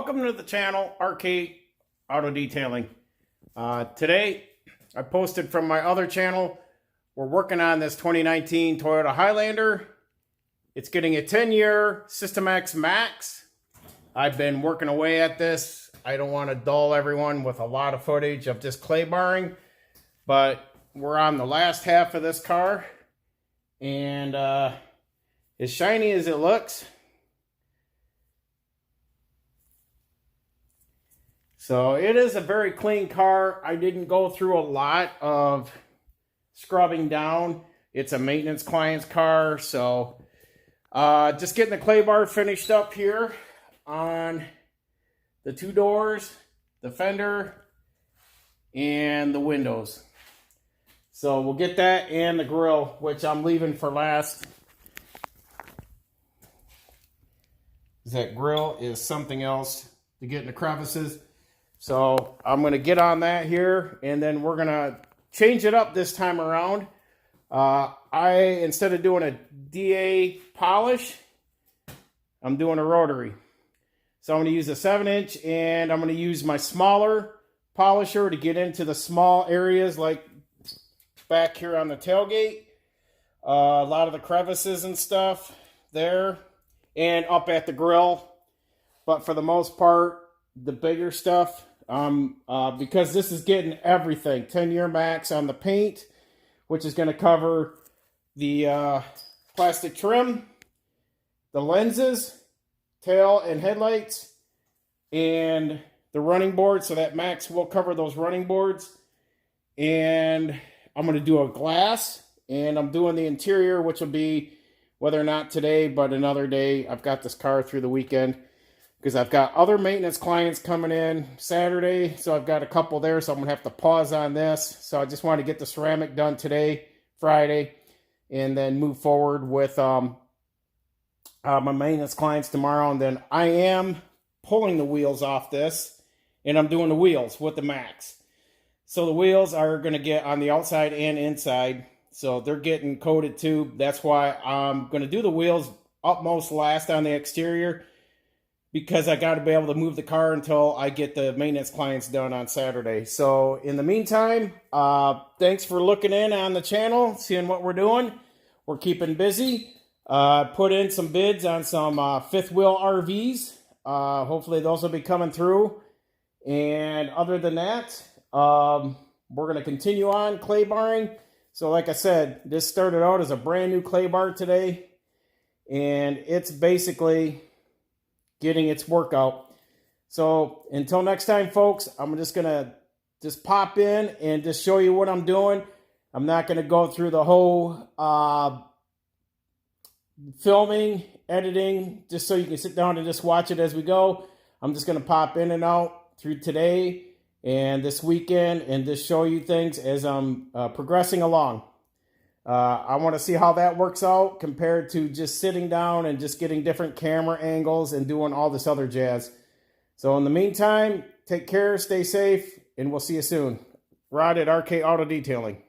Welcome to the channel, RK Auto Detailing. Today, I posted from my other channel, we're working on this 2019 Toyota Highlander. It's getting a 10-year SystemX Max. I've been working away at this. I don't want to dull everyone with a lot of footage of just clay barring, but we're on the last half of this car, and as shiny as it looks, so it is a very clean car. I didn't go through a lot of scrubbing down. It's a maintenance client's car, so just getting the clay bar finished up here on the two doors, the fender, and the windows. So we'll get that and the grill, which I'm leaving for last. That grill is something else to get in the crevices. So I'm going to get on that here, and then we're going to change it up this time around. Instead of doing a DA polish, I'm doing a rotary. So I'm going to use a 7-inch, and I'm going to use my smaller polisher to get into the small areas like back here on the tailgate. A lot of the crevices and stuff there, and up at the grill. But for the most part, the bigger stuff, because this is getting everything. 10-year max on the paint, which is going to cover the plastic trim, the lenses, tail and headlights, and the running board. So that max will cover those running boards. And I'm going to do a glass, and I'm doing the interior, which will be, whether or not today, but another day. I've got this car through the weekend, because I've got other maintenance clients coming in Saturday, so I've got a couple there, so I'm going to have to pause on this. So I just want to get the ceramic done today, Friday, and then move forward with my maintenance clients tomorrow. And then I am pulling the wheels off this, and I'm doing the wheels with the Max. So the wheels are going to get on the outside and inside, so they're getting coated too. That's why I'm going to do the wheels utmost last on the exterior, because I got to be able to move the car until I get the maintenance clients done on Saturday. So in the meantime, thanks for looking in on the channel, seeing what we're doing. We're keeping busy. Put in some bids on some fifth wheel RVs. Hopefully those will be coming through. And other than that, we're going to continue on clay barring. So like I said, this started out as a brand new clay bar today, and it's basically getting its workout. So until next time, folks, I'm just gonna pop in and just show you what I'm doing. I'm not gonna go through the whole filming, editing, just so you can sit down and just watch it as we go. I'm just gonna pop in and out through today and this weekend and just show you things as I'm progressing along. I want to see how that works out compared to just sitting down and just getting different camera angles and doing all this other jazz. So in the meantime, take care, stay safe, and we'll see you soon. Rod at RK Auto Detailing.